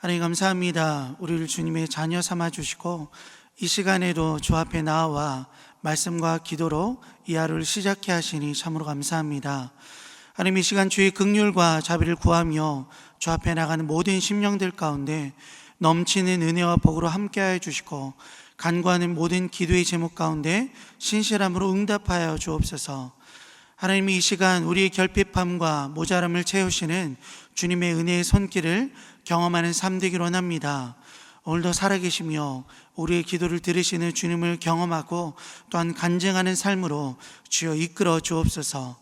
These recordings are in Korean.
하나님 감사합니다. 우리를 주님의 자녀 삼아 주시고 이 시간에도 주 앞에 나와 말씀과 기도로 이 하루를 시작해 하시니 참으로 감사합니다. 하나님, 이 시간 주의 긍휼과 자비를 구하며 주 앞에 나가는 모든 심령들 가운데 넘치는 은혜와 복으로 함께하여 주시고 간구하는 모든 기도의 제목 가운데 신실함으로 응답하여 주옵소서. 하나님, 이 시간 우리의 결핍함과 모자람을 채우시는 주님의 은혜의 손길을 경험하는 삶 되기를 원합니다. 오늘도 살아계시며 우리의 기도를 들으시는 주님을 경험하고 또한 간증하는 삶으로 주여 이끌어 주옵소서.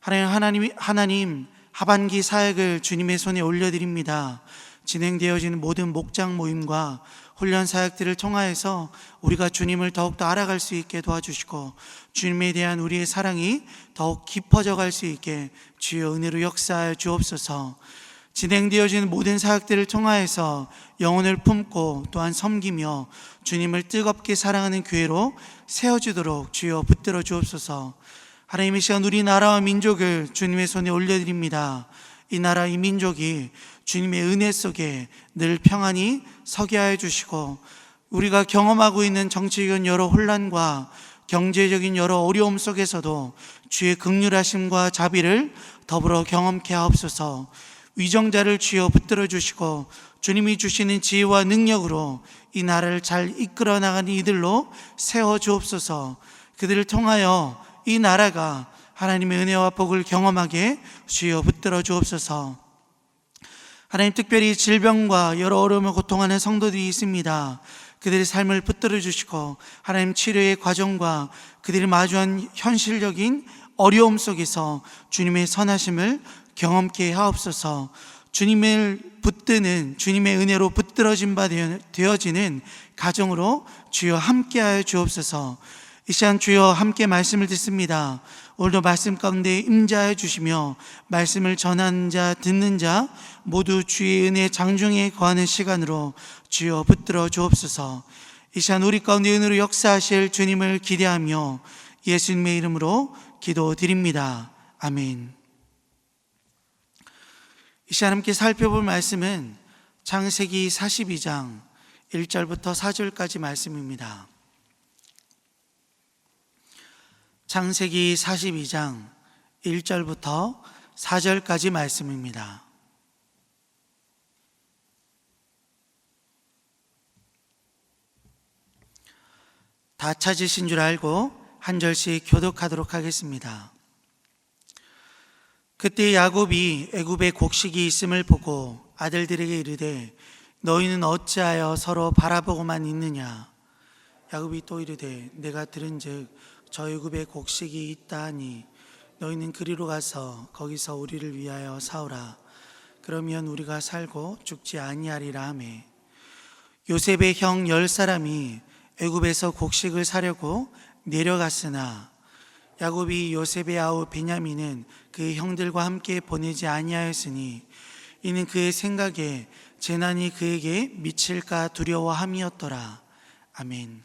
하나님 하반기 사역을 주님의 손에 올려드립니다. 진행되어지는 모든 목장 모임과 훈련 사역들을 통하여서 우리가 주님을 더욱더 알아갈 수 있게 도와주시고 주님에 대한 우리의 사랑이 더욱 깊어져 갈 수 있게 주여 은혜로 역사하여 주옵소서. 진행되어지는 모든 사역들을 통하여서 영혼을 품고 또한 섬기며 주님을 뜨겁게 사랑하는 교회로 세워지도록 주여 붙들어 주옵소서. 하나님, 이 시간 우리 나라와 민족을 주님의 손에 올려드립니다. 이 나라, 이 민족이 주님의 은혜 속에 늘 평안히 서게 하여 주시고 우리가 경험하고 있는 정치적인 여러 혼란과 경제적인 여러 어려움 속에서도 주의 긍휼하심과 자비를 더불어 경험케 하옵소서. 위정자를 주여 붙들어 주시고 주님이 주시는 지혜와 능력으로 이 나라를 잘 이끌어 나가는 이들로 세워 주옵소서. 그들을 통하여 이 나라가 하나님의 은혜와 복을 경험하게 주여 붙들어 주옵소서. 하나님, 특별히 질병과 여러 어려움을 고통하는 성도들이 있습니다. 그들의 삶을 붙들어 주시고 하나님 치료의 과정과 그들이 마주한 현실적인 어려움 속에서 주님의 선하심을 경험케 하옵소서. 주님을 붙드는 주님의 은혜로 붙들어진 바 되어지는 가정으로 주여 함께하여 주옵소서. 이 시간 주여 함께 말씀을 듣습니다. 오늘도 말씀 가운데 임재하여 주시며 말씀을 전하는 자 듣는 자 모두 주의 은혜 장중에 거하는 시간으로 주여 붙들어 주옵소서. 이 시간 우리 가운데 은혜로 역사하실 주님을 기대하며 예수님의 이름으로 기도드립니다. 아멘. 이 시간 함께 살펴볼 말씀은 창세기 42장 1절부터 4절까지 말씀입니다. 창세기 42장 1절부터 4절까지 말씀입니다. 다 찾으신 줄 알고 한 절씩 교독하도록 하겠습니다. 그때 야곱이 애굽에 곡식이 있음을 보고 아들들에게 이르되 너희는 어찌하여 서로 바라보고만 있느냐. 야곱이 또 이르되 내가 들은즉 저 애굽에 곡식이 있다 하니 너희는 그리로 가서 거기서 우리를 위하여 사오라. 그러면 우리가 살고 죽지 아니하리라 하매 요셉의 형 10사람이 애굽에서 곡식을 사려고 내려갔으나 야곱이 요셉의 아우 베냐민은 그의 형들과 함께 보내지 아니하였으니 이는 그의 생각에 재난이 그에게 미칠까 두려워함이었더라. 아멘.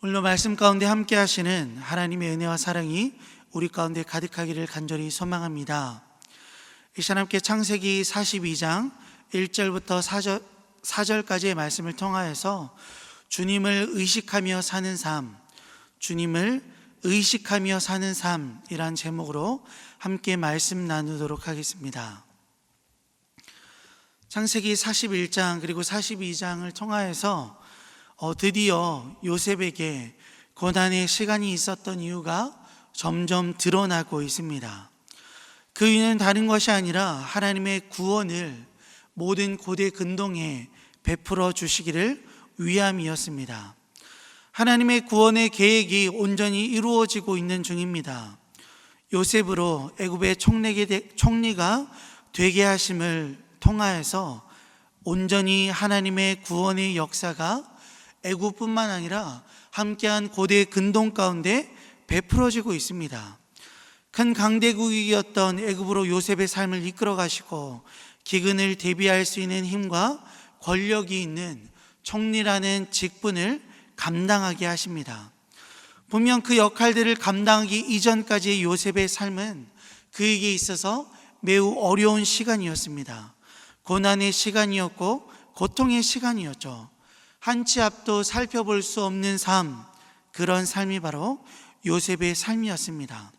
오늘 말씀 가운데 함께 하시는 하나님의 은혜와 사랑이 우리 가운데 가득하기를 간절히 소망합니다. 이 시간 함께 창세기 42장 1절부터 4절까지의 말씀을 통하여서 주님을 의식하며 사는 삶, 주님을 의식하며 사는 삶이란 제목으로 함께 말씀 나누도록 하겠습니다. 창세기 41장 그리고 42장을 통하여서 드디어 요셉에게 고난의 시간이 있었던 이유가 점점 드러나고 있습니다. 그 이유는 다른 것이 아니라 하나님의 구원을 모든 고대 근동에 베풀어 주시기를 위함이었습니다. 하나님의 구원의 계획이 온전히 이루어지고 있는 중입니다. 요셉으로 애굽의 총리가 되게 하심을 통하여서 온전히 하나님의 구원의 역사가 애굽뿐만 아니라 함께한 고대 근동 가운데 베풀어지고 있습니다. 큰 강대국이었던 애굽으로 요셉의 삶을 이끌어 가시고 기근을 대비할 수 있는 힘과 권력이 있는 총리라는 직분을 감당하게 하십니다. 분명 그 역할들을 감당하기 이전까지의 요셉의 삶은 그에게 있어서 매우 어려운 시간이었습니다. 고난의 시간이었고 고통의 시간이었죠. 한 치 앞도 살펴볼 수 없는 삶, 그런 삶이 바로 요셉의 삶이었습니다.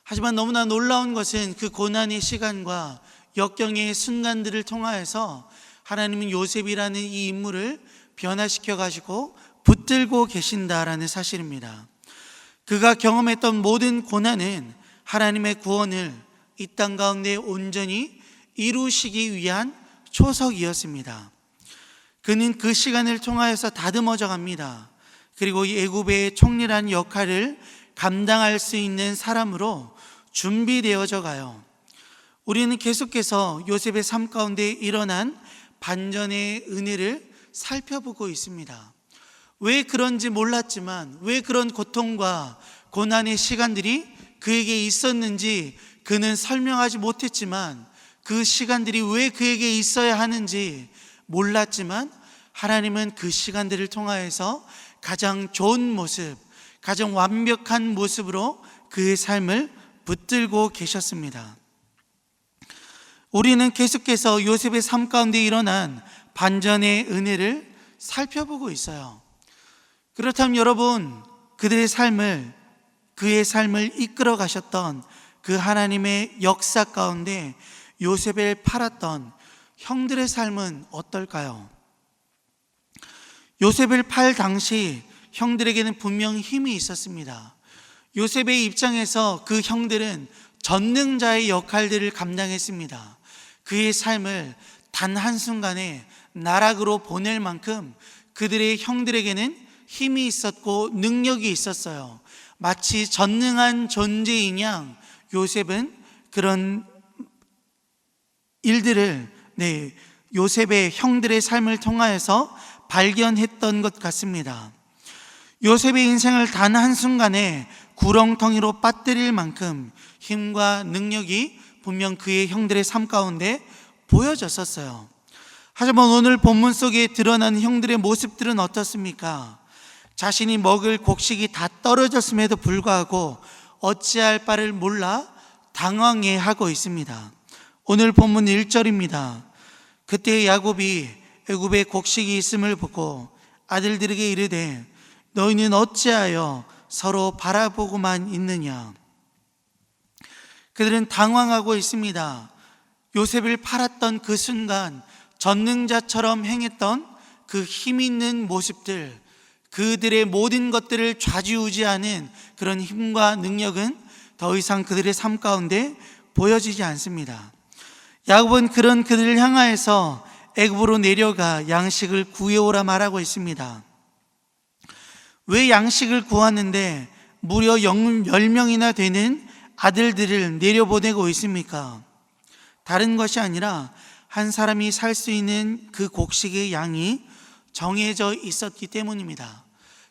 하지만 너무나 놀라운 것은 그 고난의 시간과 역경의 순간들을 통하여서 하나님은 요셉이라는 이 인물을 변화시켜 가지고 붙들고 계신다라는 사실입니다. 그가 경험했던 모든 고난은 하나님의 구원을 이 땅 가운데 온전히 이루시기 위한 초석이었습니다. 그는 그 시간을 통하여서 다듬어져 갑니다. 그리고 이 애굽의 총리라는 역할을 감당할 수 있는 사람으로 준비되어져 가요. 우리는 계속해서 요셉의 삶 가운데 일어난 반전의 은혜를 살펴보고 있습니다. 왜 그런지 몰랐지만, 왜 그런 고통과 고난의 시간들이 그에게 있었는지 그는 설명하지 못했지만, 그 시간들이 왜 그에게 있어야 하는지 몰랐지만, 하나님은 그 시간들을 통하여서 가장 좋은 모습, 가장 완벽한 모습으로 그의 삶을 붙들고 계셨습니다. 우리는 계속해서 요셉의 삶 가운데 일어난 반전의 은혜를 살펴보고 있어요. 그렇다면 여러분, 그의 삶을 이끌어 가셨던 그 하나님의 역사 가운데 요셉을 팔았던 형들의 삶은 어떨까요? 요셉을 팔 당시 형들에게는 분명 힘이 있었습니다. 요셉의 입장에서 그 형들은 전능자의 역할들을 감당했습니다. 그의 삶을 단 한순간에 나락으로 보낼 만큼 그들의 형들에게는 힘이 있었고 능력이 있었어요. 마치 전능한 존재인 양 요셉은 그런 일들을 요셉의 형들의 삶을 통하여서 발견했던 것 같습니다. 요셉의 인생을 단 한순간에 구렁텅이로 빠뜨릴 만큼 힘과 능력이 분명 그의 형들의 삶 가운데 보여졌었어요. 하지만 오늘 본문 속에 드러난 형들의 모습들은 어떻습니까? 자신이 먹을 곡식이 다 떨어졌음에도 불구하고 어찌할 바를 몰라 당황해하고 있습니다. 오늘 본문 1절입니다. 그때 야곱이 애굽에 곡식이 있음을 보고 아들들에게 이르되 너희는 어찌하여 서로 바라보고만 있느냐. 그들은 당황하고 있습니다. 요셉을 팔았던 그 순간 전능자처럼 행했던 그 힘 있는 모습들, 그들의 모든 것들을 좌지우지하는 그런 힘과 능력은 더 이상 그들의 삶 가운데 보여지지 않습니다. 야곱은 그런 그들을 향하여서 애굽으로 내려가 양식을 구해오라 말하고 있습니다. 왜 양식을 구하는데 무려 10명이나 되는 아들들을 내려보내고 있습니까? 다른 것이 아니라 한 사람이 살 수 있는 그 곡식의 양이 정해져 있었기 때문입니다.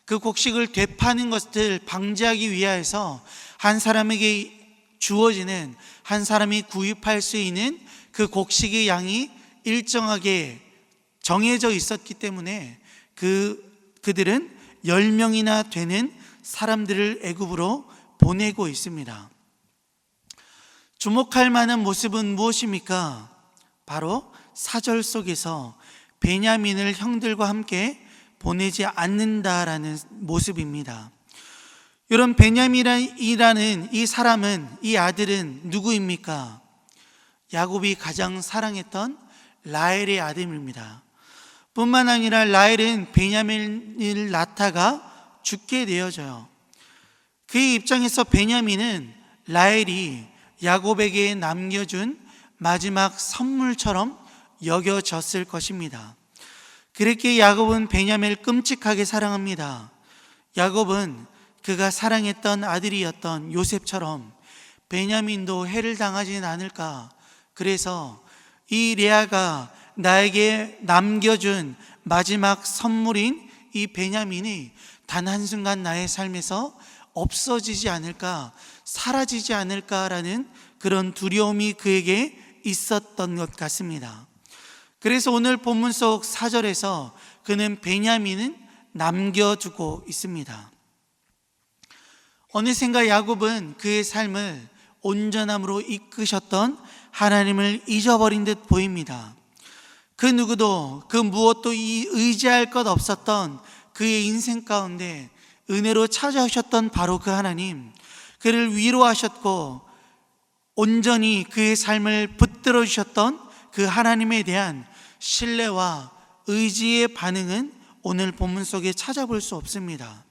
그 곡식을 되파는 것을 방지하기 위하여서 한 사람에게 주어지는, 한 사람이 구입할 수 있는 그 곡식의 양이 일정하게 정해져 있었기 때문에 그들은 10명이나 되는 사람들을 애굽으로 보내고 있습니다. 주목할 만한 모습은 무엇입니까? 바로 4절 속에서 베냐민을 형들과 함께 보내지 않는다라는 모습입니다. 이런 베냐민이라는 이 사람은, 이 아들은 누구입니까? 야곱이 가장 사랑했던 라헬의 아들입니다. 뿐만 아니라 라헬은 베냐민을 낳다가 죽게 되어져요. 그의 입장에서 베냐민은 라헬이 야곱에게 남겨준 마지막 선물처럼 여겨졌을 것입니다. 그렇게 야곱은 베냐민을 끔찍하게 사랑합니다. 야곱은 그가 사랑했던 아들이었던 요셉처럼 베냐민도 해를 당하지는 않을까. 그래서 이 레아가 나에게 남겨준 마지막 선물인 이 베냐민이 단 한순간 나의 삶에서 없어지지 않을까, 사라지지 않을까라는 그런 두려움이 그에게 있었던 것 같습니다. 그래서 오늘 본문 속 4절에서 그는 베냐민은 남겨두고 있습니다. 어느샌가 야곱은 그의 삶을 온전함으로 이끄셨던 하나님을 잊어버린 듯 보입니다. 그 누구도 그 무엇도 의지할 것 없었던 그의 인생 가운데 은혜로 찾아오셨던 바로 그 하나님, 그를 위로하셨고 온전히 그의 삶을 붙들어 주셨던 그 하나님에 대한 신뢰와 의지의 반응은 오늘 본문 속에 찾아볼 수 없습니다.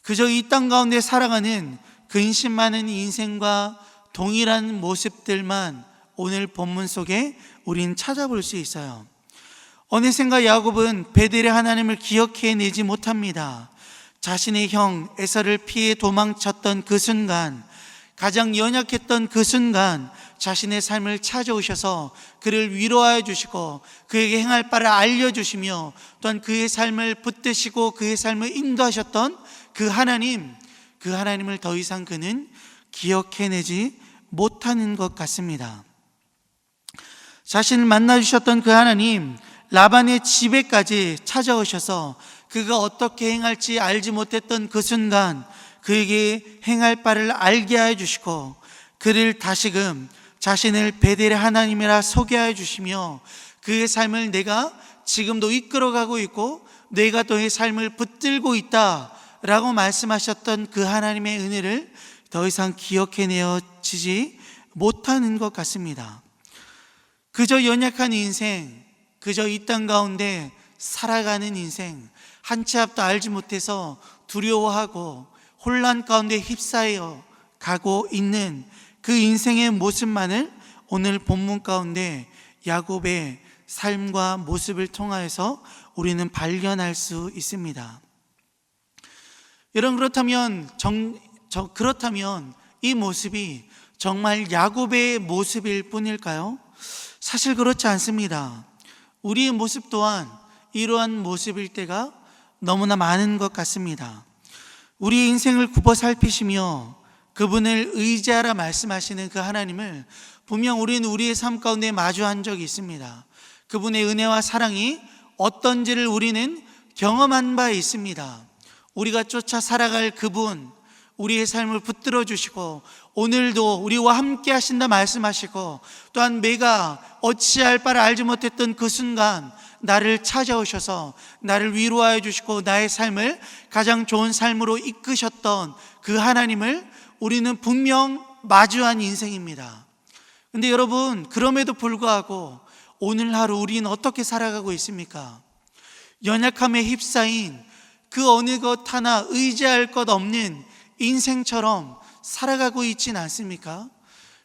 그저 이 땅 가운데 살아가는 근심 많은 인생과 동일한 모습들만 오늘 본문 속에 우린 찾아볼 수 있어요. 어느샌가 야곱은 베델의 하나님을 기억해내지 못합니다. 자신의 형 에서를 피해 도망쳤던 그 순간, 가장 연약했던 그 순간 자신의 삶을 찾아오셔서 그를 위로하여 주시고 그에게 행할 바를 알려주시며 또한 그의 삶을 붙드시고 그의 삶을 인도하셨던 그 하나님을 더 이상 그는 기억해내지 못하는 것 같습니다. 자신을 만나주셨던 그 하나님, 라반의 집에까지 찾아오셔서 그가 어떻게 행할지 알지 못했던 그 순간 그에게 행할 바를 알게 해 주시고 그를 다시금 자신을 베델의 하나님이라 소개해 주시며 그의 삶을 내가 지금도 이끌어가고 있고 내가 너의 삶을 붙들고 있다 라고 말씀하셨던 그 하나님의 은혜를 더 이상 기억해내어지지 못하는 것 같습니다. 그저 연약한 인생, 그저 이 땅 가운데 살아가는 인생, 한 치 앞도 알지 못해서 두려워하고 혼란 가운데 휩싸여 가고 있는 그 인생의 모습만을 오늘 본문 가운데 야곱의 삶과 모습을 통하여서 우리는 발견할 수 있습니다. 여러분, 그렇다면 이 모습이 정말 야곱의 모습일 뿐일까요? 사실 그렇지 않습니다. 우리의 모습 또한 이러한 모습일 때가 너무나 많은 것 같습니다. 우리의 인생을 굽어 살피시며 그분을 의지하라 말씀하시는 그 하나님을 분명 우리는 우리의 삶 가운데 마주한 적이 있습니다. 그분의 은혜와 사랑이 어떤지를 우리는 경험한 바 있습니다. 우리가 쫓아 살아갈 그분, 우리의 삶을 붙들어 주시고 오늘도 우리와 함께 하신다 말씀하시고 또한 내가 어찌할 바를 알지 못했던 그 순간 나를 찾아오셔서 나를 위로하여 주시고 나의 삶을 가장 좋은 삶으로 이끄셨던 그 하나님을 우리는 분명 마주한 인생입니다. 근데 여러분, 그럼에도 불구하고 오늘 하루 우리는 어떻게 살아가고 있습니까? 연약함에 휩싸인 그 어느 것 하나 의지할 것 없는 인생처럼 살아가고 있진 않습니까?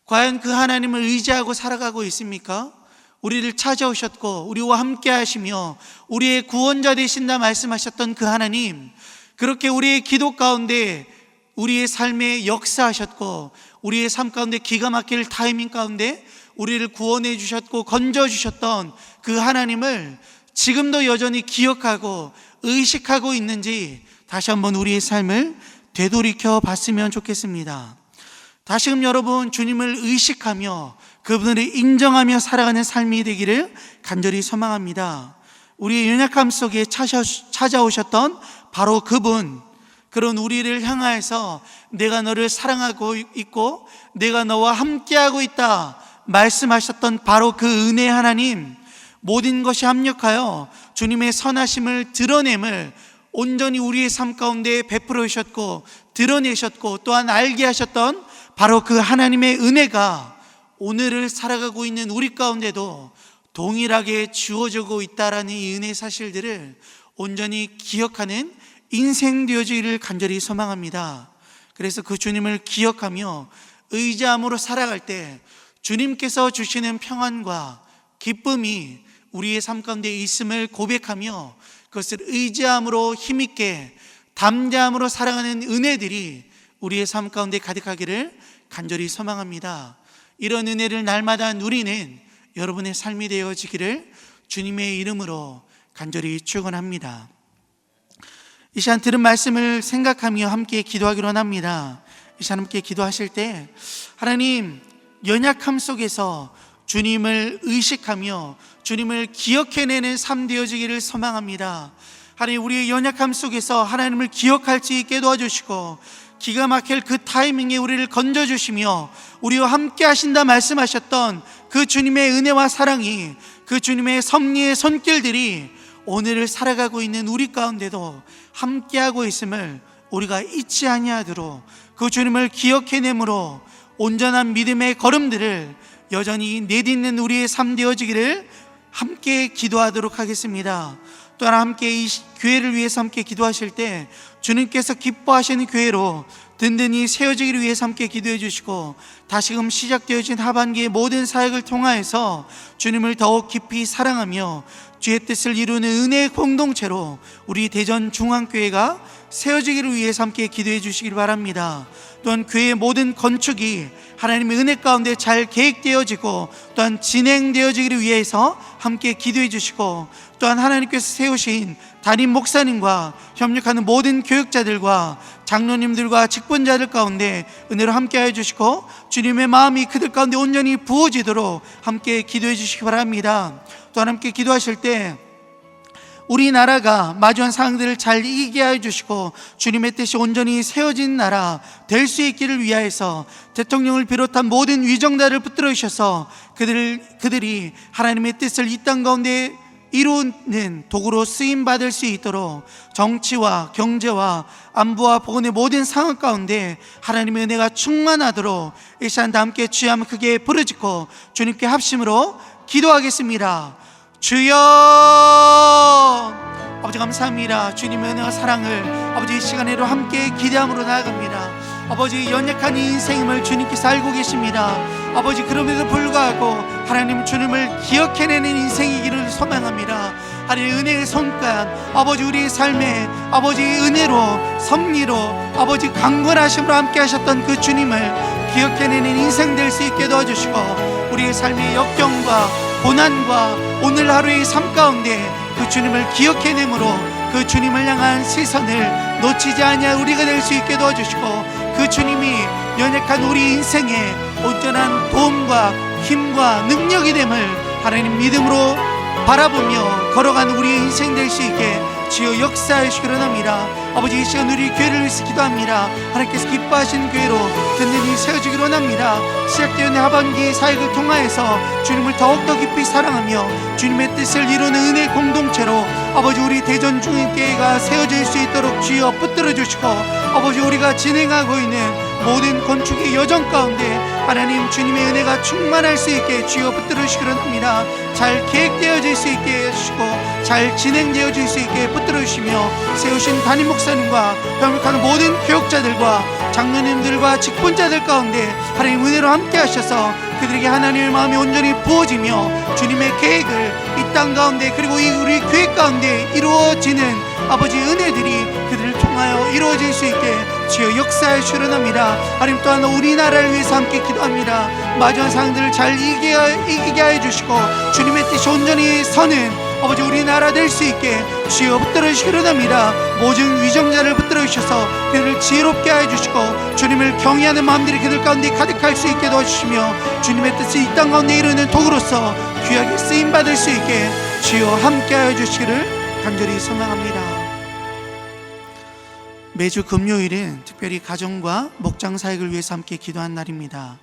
과연 그 하나님을 의지하고 살아가고 있습니까? 우리를 찾아오셨고 우리와 함께 하시며 우리의 구원자 되신다 말씀하셨던 그 하나님, 그렇게 우리의 기도 가운데 우리의 삶에 역사하셨고 우리의 삶 가운데 기가 막힐 타이밍 가운데 우리를 구원해 주셨고 건져 주셨던 그 하나님을 지금도 여전히 기억하고 의식하고 있는지 다시 한번 우리의 삶을 되돌이켜 봤으면 좋겠습니다. 다시금 여러분, 주님을 의식하며 그분을 인정하며 살아가는 삶이 되기를 간절히 소망합니다. 우리의 연약함 속에 찾아오셨던 바로 그분, 그런 우리를 향하여서 내가 너를 사랑하고 있고 내가 너와 함께하고 있다 말씀하셨던 바로 그 은혜의 하나님, 모든 것이 합력하여 주님의 선하심을 드러냄을 온전히 우리의 삶 가운데 베풀어 주셨고 드러내셨고 또한 알게 하셨던 바로 그 하나님의 은혜가 오늘을 살아가고 있는 우리 가운데도 동일하게 주어지고 있다라는 이 은혜 사실들을 온전히 기억하는 인생 되어지기를 간절히 소망합니다. 그래서 그 주님을 기억하며 의지함으로 살아갈 때 주님께서 주시는 평안과 기쁨이 우리의 삶 가운데 있음을 고백하며 그것을 의지함으로 힘있게 담대함으로 살아가는 은혜들이 우리의 삶 가운데 가득하기를 간절히 소망합니다. 이런 은혜를 날마다 누리는 여러분의 삶이 되어지기를 주님의 이름으로 간절히 축원합니다. 이 시간 들은 말씀을 생각하며 함께 기도하기로 합니다. 이 시간 함께 기도하실 때 하나님, 연약함 속에서 주님을 의식하며 주님을 기억해내는 삶 되어지기를 소망합니다. 하나님, 우리의 연약함 속에서 하나님을 기억할 수 있게 도와주시고 기가 막힐 그 타이밍에 우리를 건져주시며 우리와 함께 하신다 말씀하셨던 그 주님의 은혜와 사랑이, 그 주님의 섭리의 손길들이 오늘을 살아가고 있는 우리 가운데도 함께하고 있음을 우리가 잊지 아니하도록 그 주님을 기억해내므로 온전한 믿음의 걸음들을 여전히 내딛는 우리의 삶 되어지기를 함께 기도하도록 하겠습니다. 또한 함께 이 교회를 위해서 함께 기도하실 때 주님께서 기뻐하시는 교회로 든든히 세워지기를 위해서 함께 기도해 주시고, 다시금 시작되어진 하반기의 모든 사역을 통하여서 주님을 더욱 깊이 사랑하며 주의 뜻을 이루는 은혜의 공동체로 우리 대전 중앙교회가 세워지기를 위해서 함께 기도해 주시길 바랍니다. 또한 교회의 모든 건축이 하나님의 은혜 가운데 잘 계획되어지고 또한 진행되어지기를 위해서 함께 기도해 주시고, 또한 하나님께서 세우신 담임 목사님과 협력하는 모든 교육자들과 장로님들과 직분자들 가운데 은혜로 함께하여 주시고 주님의 마음이 그들 가운데 온전히 부어지도록 함께 기도해 주시기 바랍니다. 또한 함께 기도하실 때 우리나라가 마주한 상황들을 잘 이기게 하여 주시고 주님의 뜻이 온전히 세워진 나라 될 수 있기를 위하여서 대통령을 비롯한 모든 위정자를 붙들어 주셔서 그들이 하나님의 뜻을 이 땅 가운데 이루는 도구로 쓰임받을 수 있도록 정치와 경제와 안보와 보건의 모든 상황 가운데 하나님의 은혜가 충만하도록 이 시간 다 함께 주여 한번 크게 부르짖고 주님께 합심으로 기도하겠습니다. 주여, 아버지 감사합니다. 주님의 은혜와 사랑을 아버지 이 시간에도 함께 기대함으로 나아갑니다. 아버지 연약한 이 인생임을 주님께서 알고 계십니다. 아버지 그럼에도 불구하고 하나님 주님을 기억해내는 인생이기를 소망합니다. 하나님의 은혜의 손간 아버지 우리의 삶에 아버지 은혜로 섭리로 아버지 강건하심으로 함께 하셨던 그 주님을 기억해내는 인생 될 수 있게 도와주시고 우리의 삶의 역경과 고난과 오늘 하루의 삶 가운데 그 주님을 기억해내므로 그 주님을 향한 시선을 놓치지 아니할 우리가 될 수 있게 도와주시고 그 주님이 연약한 우리 인생에 온전한 도움과 힘과 능력이 됨을 하나님 믿음으로 바라보며 걸어가는 우리의 인생 될 수 있게 주여 역사해 주시기 원합니다. 아버지 이 시간 우리 교회를 위해서 기도합니다. 하나님께서 기뻐하시는 교회로 든든히 세워주기를 원합니다. 시작되는 하반기 사역을 통하여서 주님을 더욱더 깊이 사랑하며 주님의 뜻을 이루는 은혜 공동체로 아버지 우리 대전 중앙교회가 세워질 수 있도록 주여 붙들어 주시고 아버지 우리가 진행하고 있는 모든 건축의 여정 가운데 하나님 주님의 은혜가 충만할 수 있게 주여 붙들어 주시기를 합니다. 잘 계획되어질 수 있게 해주시고 잘 진행되어질 수 있게 붙들어 주시며 세우신 담임 목사님과 협력하는 모든 교육자들과 장로님들과 직분자들 가운데 하나님 은혜로 함께 하셔서 그들에게 하나님의 마음이 온전히 부어지며 주님의 계획을 이 땅 가운데 그리고 우리 교회 가운데 이루어지는 아버지 은혜들이 그들을 통하여 이루어질 수 있게 주여 역사에 출연합니다. 하나님 또한 우리나라를 위해서 함께 기도합니다. 마주한 상황들을 잘 이기게 하여 주시고 주님의 뜻이 온전히 서는 아버지 우리나라 될 수 있게 주여 붙들어 주시기를 원합니다. 모든 위정자를 붙들어 주셔서 그들을 지혜롭게 하여 주시고 주님을 경외하는 마음들이 그들 가운데 가득할 수 있게 도와주시며 주님의 뜻을 이 땅 가운데 이루는 도구로서 귀하게 쓰임받을 수 있게 주여 함께 하여 주시기를 간절히 소망합니다. 매주 금요일은 특별히 가정과 목장 사역을 위해서 함께 기도한 날입니다.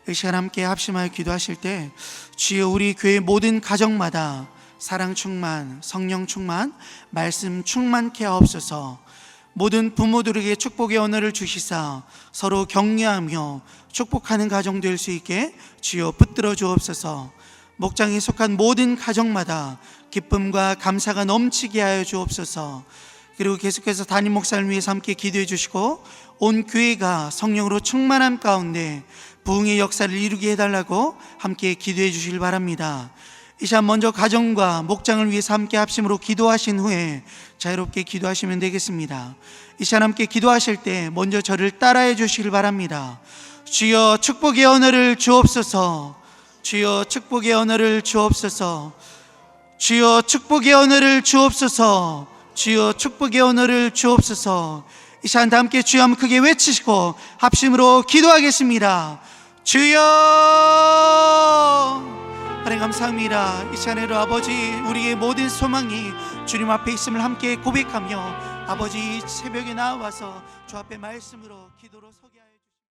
이 시간 함께 합심하여 기도하실 때 주여 우리 교회 모든 가정마다 사랑 충만, 성령 충만, 말씀 충만케 하옵소서. 모든 부모들에게 축복의 언어를 주시사 서로 격려하며 축복하는 가정 될 수 있게 주여 붙들어 주옵소서. 목장에 속한 모든 가정마다 기쁨과 감사가 넘치게 하여 주옵소서. 그리고 계속해서 담임 목사를 위해서 함께 기도해 주시고 온 교회가 성령으로 충만함 가운데 부흥의 역사를 이루게 해달라고 함께 기도해 주시길 바랍니다. 이 시간 먼저 가정과 목장을 위해서 함께 합심으로 기도하신 후에 자유롭게 기도하시면 되겠습니다. 이 시간 함께 기도하실 때 먼저 저를 따라해 주시길 바랍니다. 주여 축복의 언어를 주옵소서. 주여 축복의 언어를 주옵소서. 주여 축복의 언어를 주옵소서. 주여 축복의 언어를 주옵소서. 이 시간 다 함께 주여 한번 크게 외치시고 합심으로 기도하겠습니다. 주여 하나님 감사합니다. 이 시간에도 아버지 우리의 모든 소망이 주님 앞에 있음을 함께 고백하며 아버지, 이 새벽에 나와서 주 앞에 말씀으로 기도로 서게 하여